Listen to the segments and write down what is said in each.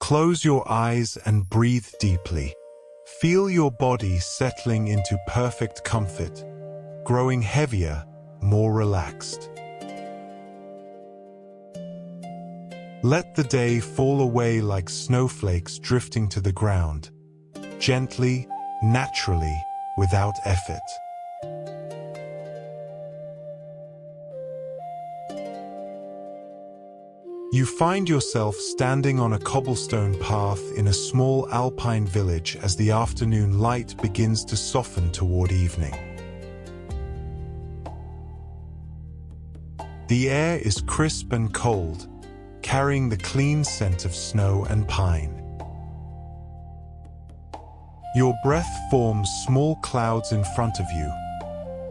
Close your eyes and breathe deeply. Feel your body settling into perfect comfort, growing heavier, more relaxed. Let the day fall away like snowflakes drifting to the ground, gently, naturally, without effort. You find yourself standing on a cobblestone path in a small Alpine village as the afternoon light begins to soften toward evening. The air is crisp and cold, carrying the clean scent of snow and pine. Your breath forms small clouds in front of you,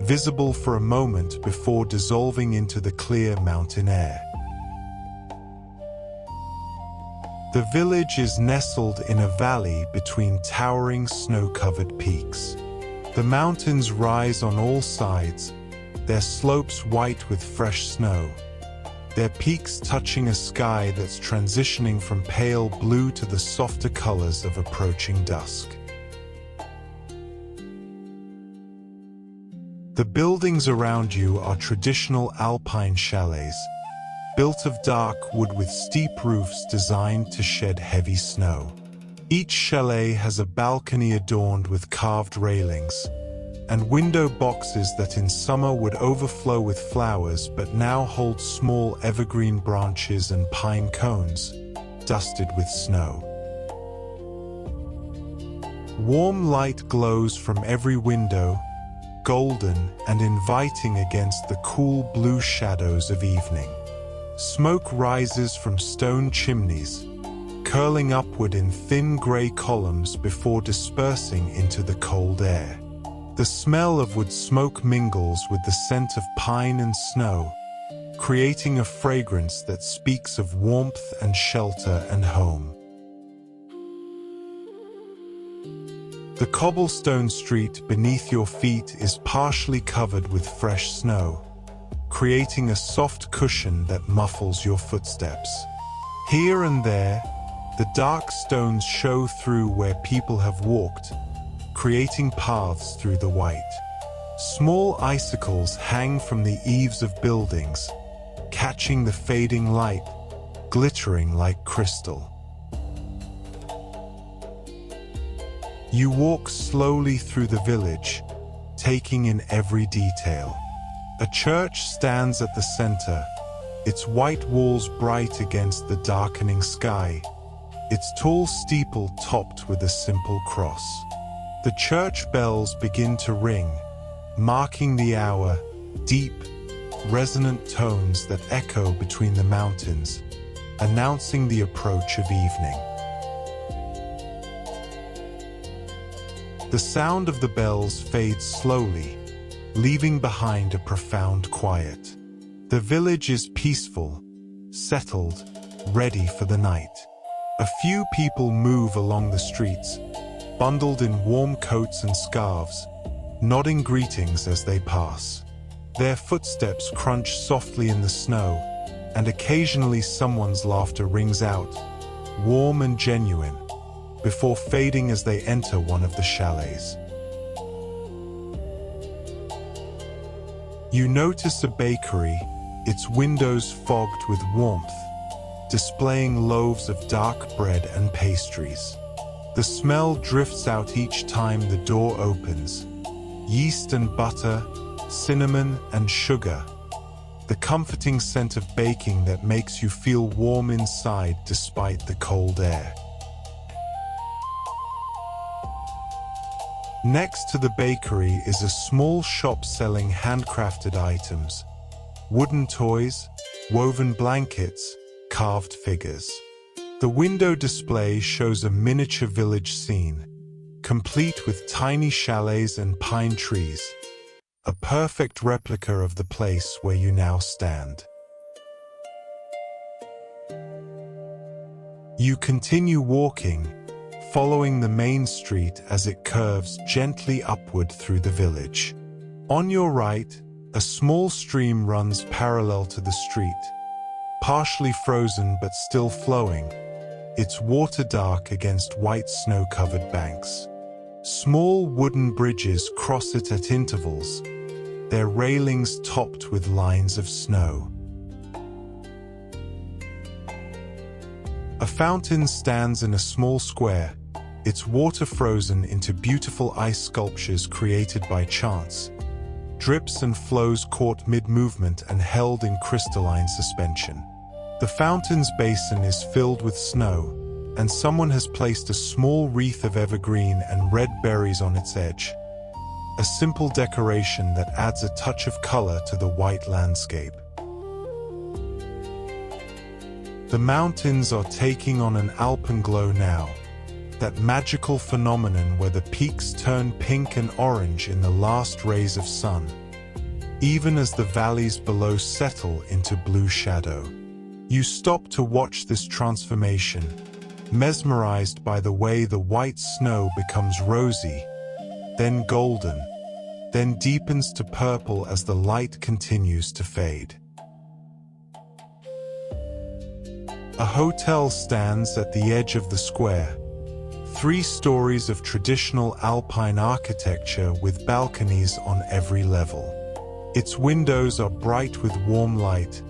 visible for a moment before dissolving into the clear mountain air. The village is nestled in a valley between towering snow-covered peaks. The mountains rise on all sides, their slopes white with fresh snow, their peaks touching a sky that's transitioning from pale blue to the softer colors of approaching dusk. The buildings around you are traditional Alpine chalets, built of dark wood with steep roofs designed to shed heavy snow. Each chalet has a balcony adorned with carved railings, and window boxes that in summer would overflow with flowers but now hold small evergreen branches and pine cones, dusted with snow. Warm light glows from every window, golden and inviting against the cool blue shadows of evening. Smoke rises from stone chimneys, curling upward in thin gray columns before dispersing into the cold air. The smell of wood smoke mingles with the scent of pine and snow, creating a fragrance that speaks of warmth and shelter and home. The cobblestone street beneath your feet is partially covered with fresh snow, creating a soft cushion that muffles your footsteps. Here and there, the dark stones show through where people have walked, creating paths through the white. Small icicles hang from the eaves of buildings, catching the fading light, glittering like crystal. You walk slowly through the village, taking in every detail. A church stands at the center, its white walls bright against the darkening sky, its tall steeple topped with a simple cross. The church bells begin to ring, marking the hour, deep, resonant tones that echo between the mountains, announcing the approach of evening. The sound of the bells fades slowly, leaving behind a profound quiet. The village is peaceful, settled, ready for the night. A few people move along the streets, bundled in warm coats and scarves, nodding greetings as they pass. Their footsteps crunch softly in the snow, and occasionally someone's laughter rings out, warm and genuine, before fading as they enter one of the chalets. You notice a bakery, its windows fogged with warmth, displaying loaves of dark bread and pastries. The smell drifts out each time the door opens. Yeast and butter, cinnamon and sugar. The comforting scent of baking that makes you feel warm inside despite the cold air. Next to the bakery is a small shop selling handcrafted items, wooden toys, woven blankets, carved figures. The window display shows a miniature village scene, complete with tiny chalets and pine trees, a perfect replica of the place where you now stand. You continue walking, following the main street as it curves gently upward through the village. On your right, a small stream runs parallel to the street, partially frozen but still flowing, its water dark against white snow-covered banks. Small wooden bridges cross it at intervals, their railings topped with lines of snow. A fountain stands in a small square, its water frozen into beautiful ice sculptures created by chance. Drips and flows caught mid-movement and held in crystalline suspension. The fountain's basin is filled with snow, and someone has placed a small wreath of evergreen and red berries on its edge. A simple decoration that adds a touch of color to the white landscape. The mountains are taking on an Alpenglow now, that magical phenomenon where the peaks turn pink and orange in the last rays of sun, even as the valleys below settle into blue shadow. You stop to watch this transformation, mesmerized by the way the white snow becomes rosy, then golden, then deepens to purple as the light continues to fade. A hotel stands at the edge of the square, 3 stories of traditional Alpine architecture with balconies on every level. Its windows are bright with warm light,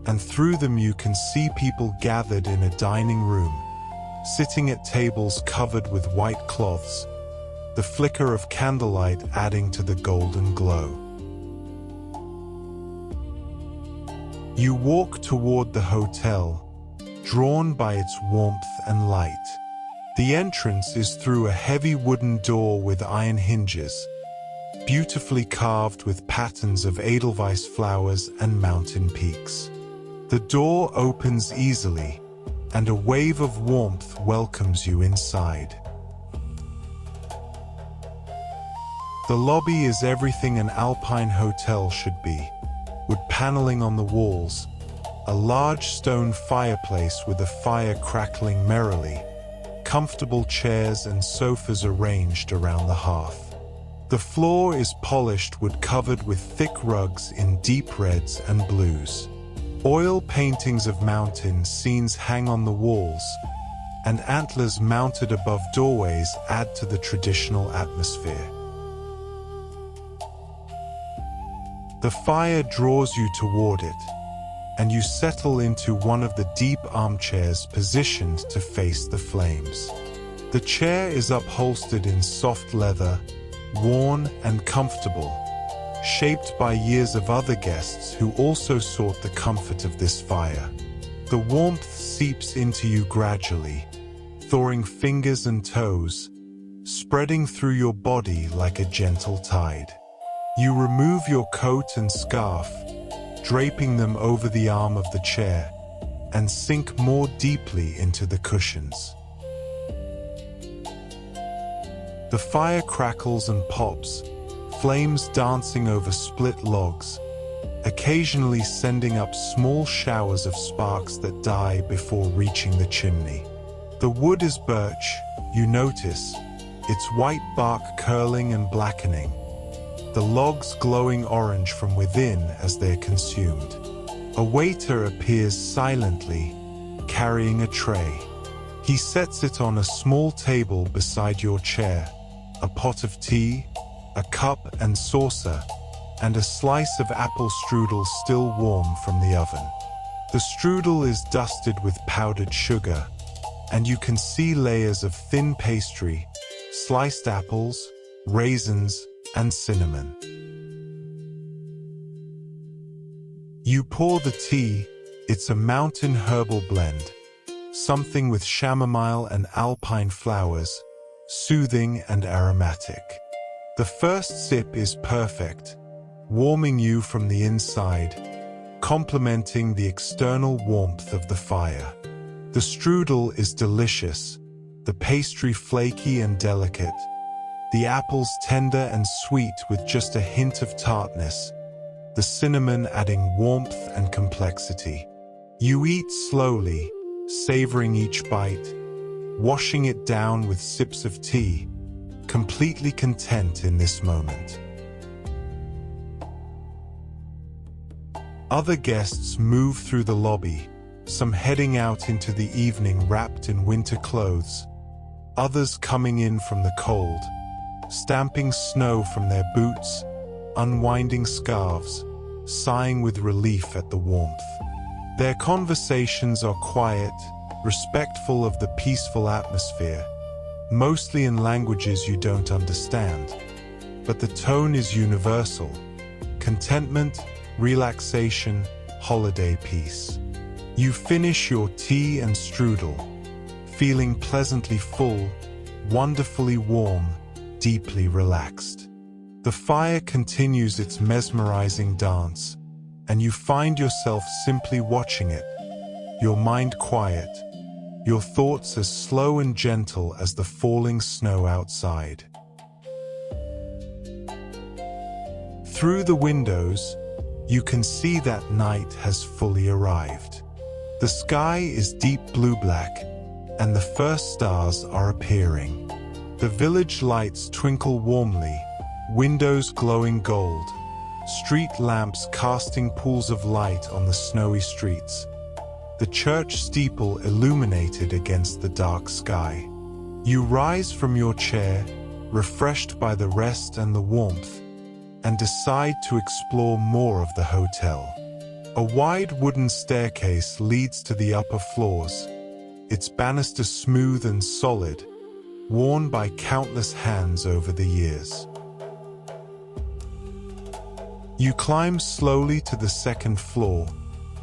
and through them you can see people gathered in a dining room, sitting at tables covered with white cloths, the flicker of candlelight adding to the golden glow. You walk toward the hotel, drawn by its warmth and light. The entrance is through a heavy wooden door with iron hinges, beautifully carved with patterns of edelweiss flowers and mountain peaks. The door opens easily, and a wave of warmth welcomes you inside. The lobby is everything an Alpine hotel should be, wood paneling on the walls, a large stone fireplace with a fire crackling merrily, comfortable chairs and sofas arranged around the hearth. The floor is polished wood covered with thick rugs in deep reds and blues. Oil paintings of mountain scenes hang on the walls, and antlers mounted above doorways add to the traditional atmosphere. The fire draws you toward it, and you settle into one of the deep armchairs positioned to face the flames. The chair is upholstered in soft leather, worn and comfortable, shaped by years of other guests who also sought the comfort of this fire. The warmth seeps into you gradually, thawing fingers and toes, spreading through your body like a gentle tide. You remove your coat and scarf, draping them over the arm of the chair, and sink more deeply into the cushions. The fire crackles and pops, flames dancing over split logs, occasionally sending up small showers of sparks that die before reaching the chimney. The wood is birch, you notice, its white bark curling and blackening, the logs glowing orange from within as they're consumed. A waiter appears silently, carrying a tray. He sets it on a small table beside your chair, a pot of tea, a cup and saucer, and a slice of apple strudel still warm from the oven. The strudel is dusted with powdered sugar, and you can see layers of thin pastry, sliced apples, raisins, and cinnamon. You pour the tea. It's a mountain herbal blend, something with chamomile and alpine flowers, soothing and aromatic. The first sip is perfect, warming you from the inside, complementing the external warmth of the fire. The strudel is delicious, the pastry flaky and delicate, the apples tender and sweet with just a hint of tartness, the cinnamon adding warmth and complexity. You eat slowly, savoring each bite, washing it down with sips of tea, completely content in this moment. Other guests move through the lobby, some heading out into the evening wrapped in winter clothes, others coming in from the cold, stamping snow from their boots, unwinding scarves, sighing with relief at the warmth. Their conversations are quiet, respectful of the peaceful atmosphere, mostly in languages you don't understand. But the tone is universal: contentment, relaxation, holiday peace. You finish your tea and strudel, feeling pleasantly full, wonderfully warm, deeply relaxed. The fire continues its mesmerizing dance, and you find yourself simply watching it, your mind quiet, your thoughts as slow and gentle as the falling snow outside. Through the windows, you can see that night has fully arrived. The sky is deep blue-black, and the first stars are appearing. The village lights twinkle warmly, windows glowing gold, street lamps casting pools of light on the snowy streets, the church steeple illuminated against the dark sky. You rise from your chair, refreshed by the rest and the warmth, and decide to explore more of the hotel. A wide wooden staircase leads to the upper floors, its banister smooth and solid, worn by countless hands over the years. You climb slowly to the second floor,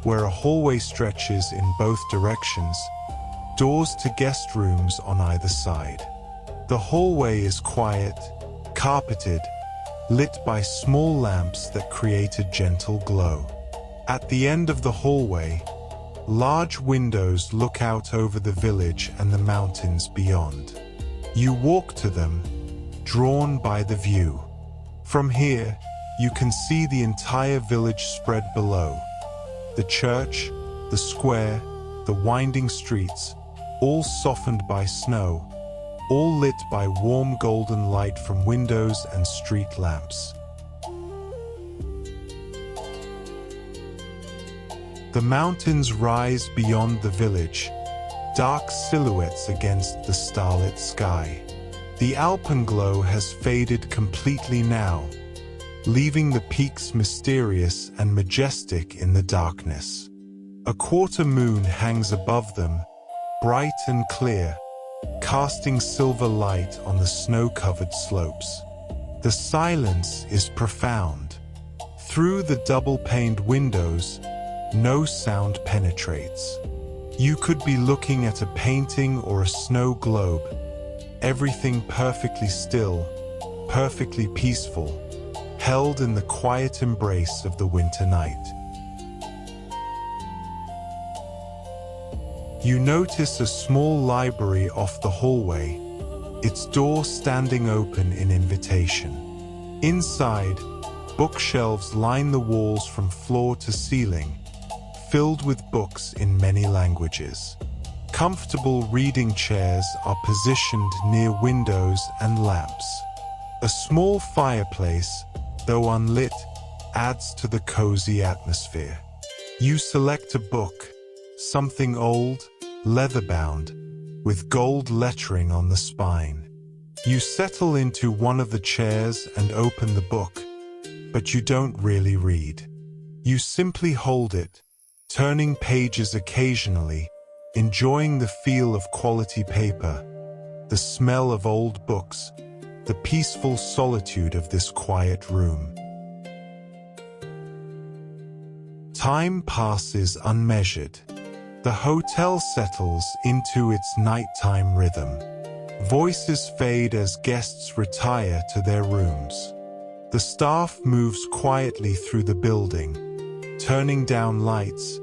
where a hallway stretches in both directions, doors to guest rooms on either side. The hallway is quiet, carpeted, lit by small lamps that create a gentle glow. At the end of the hallway, large windows look out over the village and the mountains beyond. You walk to them, drawn by the view. From here, you can see the entire village spread below. The church, the square, the winding streets, all softened by snow, all lit by warm golden light from windows and street lamps. The mountains rise beyond the village, dark silhouettes against the starlit sky. The Alpenglow has faded completely now, leaving the peaks mysterious and majestic in the darkness. A quarter moon hangs above them, bright and clear, casting silver light on the snow-covered slopes. The silence is profound. Through the double-paned windows, no sound penetrates. You could be looking at a painting or a snow globe, everything perfectly still, perfectly peaceful, held in the quiet embrace of the winter night. You notice a small library off the hallway, its door standing open in invitation. Inside, bookshelves line the walls from floor to ceiling, filled with books in many languages. Comfortable reading chairs are positioned near windows and lamps. A small fireplace, though unlit, adds to the cozy atmosphere. You select a book, something old, leather-bound, with gold lettering on the spine. You settle into one of the chairs and open the book, but you don't really read. You simply hold it, turning pages occasionally, enjoying the feel of quality paper, the smell of old books, the peaceful solitude of this quiet room. Time passes unmeasured. The hotel settles into its nighttime rhythm. Voices fade as guests retire to their rooms. The staff moves quietly through the building, turning down lights,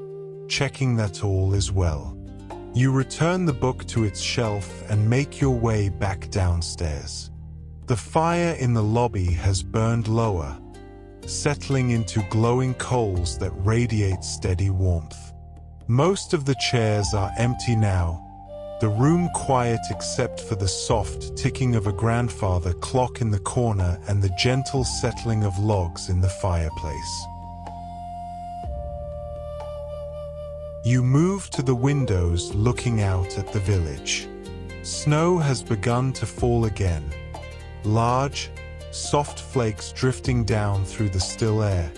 checking that all is well. You return the book to its shelf and make your way back downstairs. The fire in the lobby has burned lower, settling into glowing coals that radiate steady warmth. Most of the chairs are empty now, the room quiet except for the soft ticking of a grandfather clock in the corner and the gentle settling of logs in the fireplace. You move to the windows looking out at the village. Snow has begun to fall again. Large, soft flakes drifting down through the still air,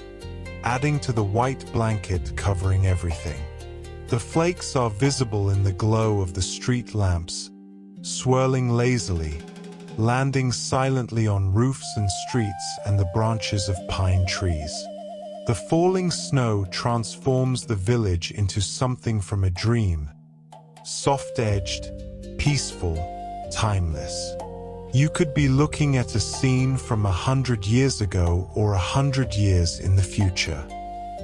adding to the white blanket covering everything. The flakes are visible in the glow of the street lamps, swirling lazily, landing silently on roofs and streets and the branches of pine trees. The falling snow transforms the village into something from a dream, soft-edged, peaceful, timeless. You could be looking at a scene from 100 years ago or 100 years in the future.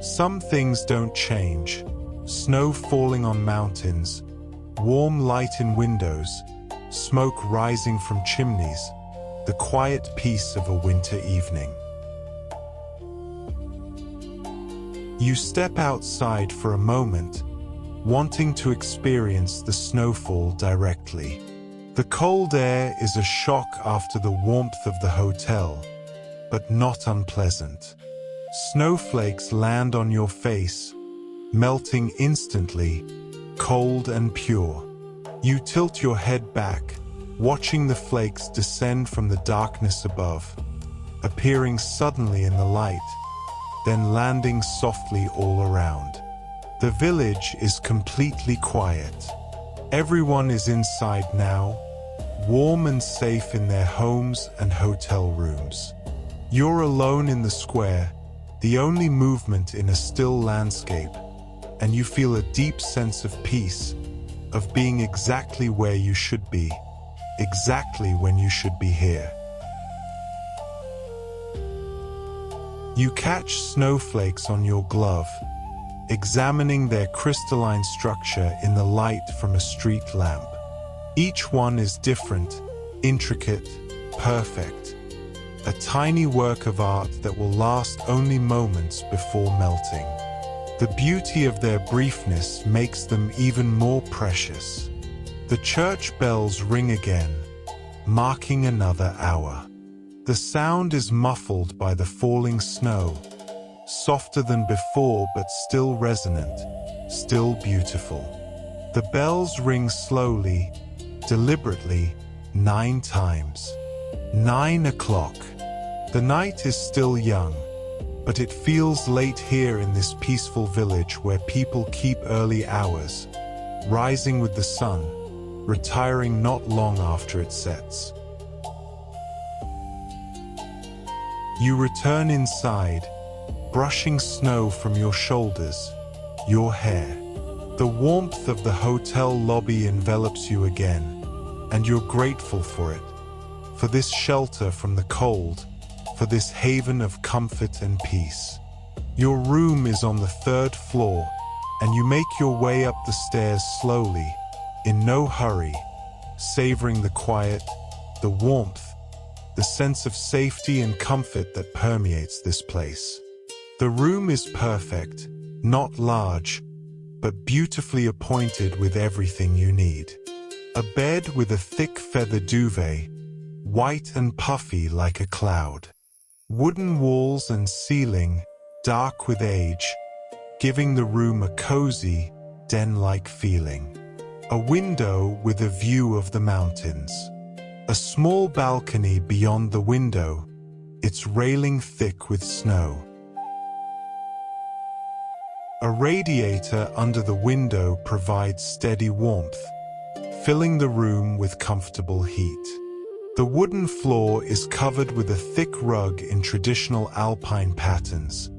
Some things don't change. Snow falling on mountains, warm light in windows, smoke rising from chimneys, the quiet peace of a winter evening. You step outside for a moment, wanting to experience the snowfall directly. The cold air is a shock after the warmth of the hotel, but not unpleasant. Snowflakes land on your face, melting instantly, cold and pure. You tilt your head back, watching the flakes descend from the darkness above, appearing suddenly in the light, then landing softly all around. The village is completely quiet. Everyone is inside now, warm and safe in their homes and hotel rooms. You're alone in the square, the only movement in a still landscape, and you feel a deep sense of peace, of being exactly where you should be, exactly when you should be here. You catch snowflakes on your glove, examining their crystalline structure in the light from a street lamp. Each one is different, intricate, perfect. A tiny work of art that will last only moments before melting. The beauty of their briefness makes them even more precious. The church bells ring again, marking another hour. The sound is muffled by the falling snow, softer than before but still resonant, still beautiful. The bells ring slowly, deliberately, 9 times. 9 o'clock. The night is still young, but it feels late here in this peaceful village where people keep early hours, rising with the sun, retiring not long after it sets. You return inside, brushing snow from your shoulders, your hair. The warmth of the hotel lobby envelops you again, and you're grateful for it, for this shelter from the cold, for this haven of comfort and peace. Your room is on the 3rd floor, and you make your way up the stairs slowly, in no hurry, savoring the quiet, the warmth, the sense of safety and comfort that permeates this place. The room is perfect, not large, but beautifully appointed with everything you need. A bed with a thick feather duvet, white and puffy like a cloud. Wooden walls and ceiling, dark with age, giving the room a cozy, den-like feeling. A window with a view of the mountains. A small balcony beyond the window, its railing thick with snow. A radiator under the window provides steady warmth, filling the room with comfortable heat. The wooden floor is covered with a thick rug in traditional Alpine patterns,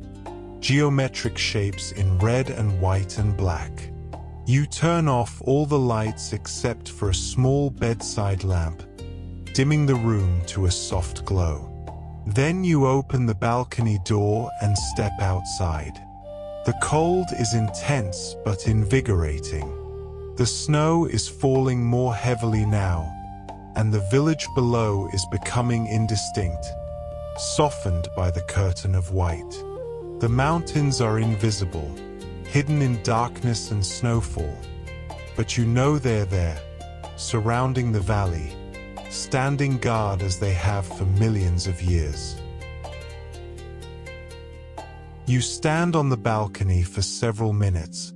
geometric shapes in red and white and black. You turn off all the lights except for a small bedside lamp, dimming the room to a soft glow. Then you open the balcony door and step outside. The cold is intense but invigorating. The snow is falling more heavily now, and the village below is becoming indistinct, softened by the curtain of white. The mountains are invisible, hidden in darkness and snowfall, but you know they're there, surrounding the valley, standing guard as they have for millions of years. You stand on the balcony for several minutes,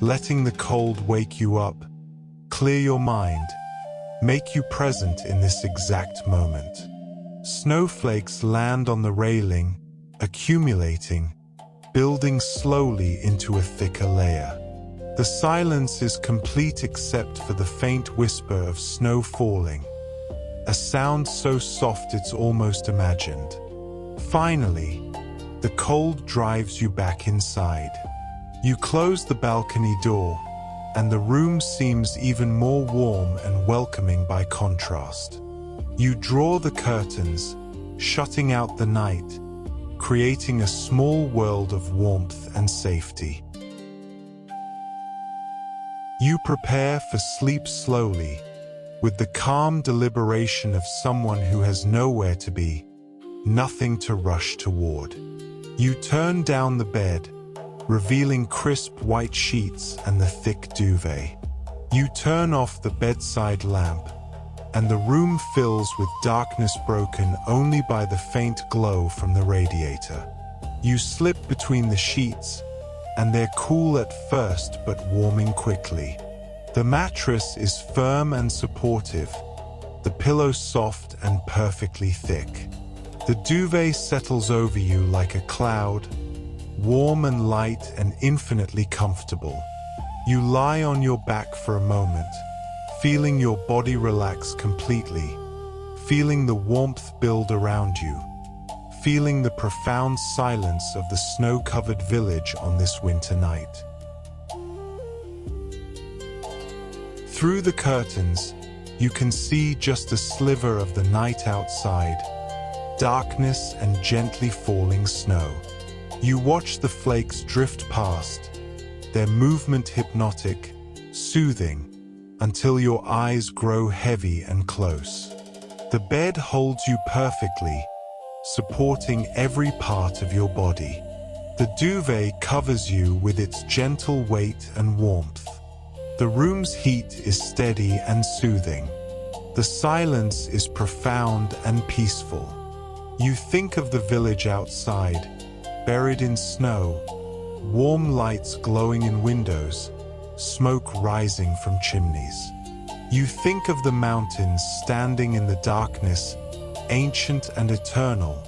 letting the cold wake you up, clear your mind, make you present in this exact moment. Snowflakes land on the railing, accumulating, building slowly into a thicker layer. The silence is complete except for the faint whisper of snow falling, a sound so soft it's almost imagined. Finally, the cold drives you back inside. You close the balcony door, and the room seems even more warm and welcoming by contrast. You draw the curtains, shutting out the night, creating a small world of warmth and safety. You prepare for sleep slowly, with the calm deliberation of someone who has nowhere to be, nothing to rush toward. You turn down the bed, revealing crisp white sheets and the thick duvet. You turn off the bedside lamp, and the room fills with darkness broken only by the faint glow from the radiator. You slip between the sheets, and they're cool at first but warming quickly. The mattress is firm and supportive, the pillow soft and perfectly thick. The duvet settles over you like a cloud, warm and light and infinitely comfortable. You lie on your back for a moment, feeling your body relax completely, feeling the warmth build around you, feeling the profound silence of the snow-covered village on this winter night. Through the curtains, you can see just a sliver of the night outside, darkness and gently falling snow. You watch the flakes drift past, their movement hypnotic, soothing, until your eyes grow heavy and close. The bed holds you perfectly, supporting every part of your body. The duvet covers you with its gentle weight and warmth. The room's heat is steady and soothing. The silence is profound and peaceful. You think of the village outside, buried in snow, warm lights glowing in windows, smoke rising from chimneys. You think of the mountains standing in the darkness, ancient and eternal,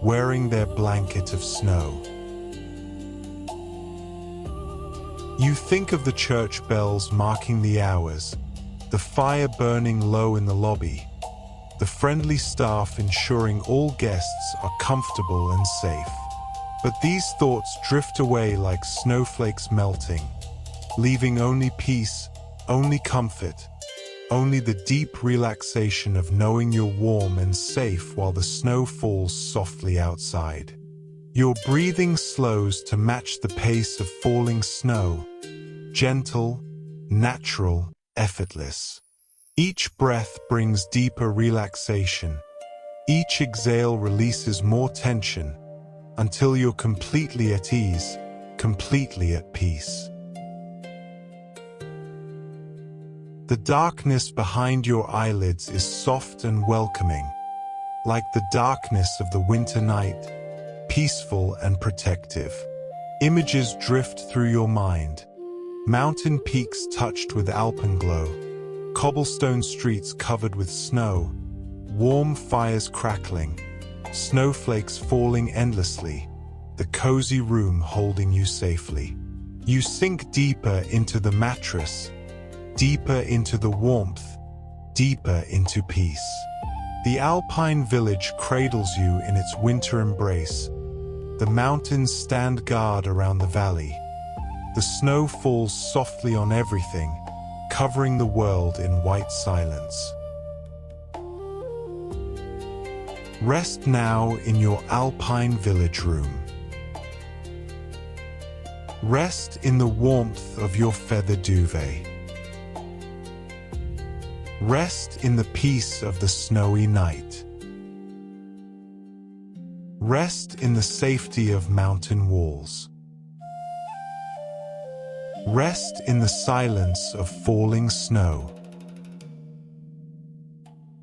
wearing their blanket of snow. You think of the church bells marking the hours, the fire burning low in the lobby, the friendly staff ensuring all guests are comfortable and safe. But these thoughts drift away like snowflakes melting, leaving only peace, only comfort, only the deep relaxation of knowing you're warm and safe while the snow falls softly outside. Your breathing slows to match the pace of falling snow, gentle, natural, effortless. Each breath brings deeper relaxation. Each exhale releases more tension, until you're completely at ease, completely at peace. The darkness behind your eyelids is soft and welcoming, like the darkness of the winter night, peaceful and protective. Images drift through your mind. Mountain peaks touched with Alpenglow, cobblestone streets covered with snow, warm fires crackling, snowflakes falling endlessly, the cozy room holding you safely. You sink deeper into the mattress, deeper into the warmth, deeper into peace. The Alpine village cradles you in its winter embrace. The mountains stand guard around the valley. The snow falls softly on everything, covering the world in white silence. Rest now in your Alpine village room. Rest in the warmth of your feather duvet. Rest in the peace of the snowy night. Rest in the safety of mountain walls. Rest in the silence of falling snow.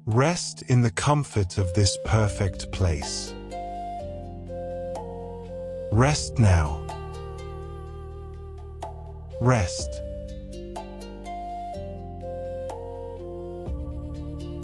Rest in the comfort of this perfect place. Rest now. rest,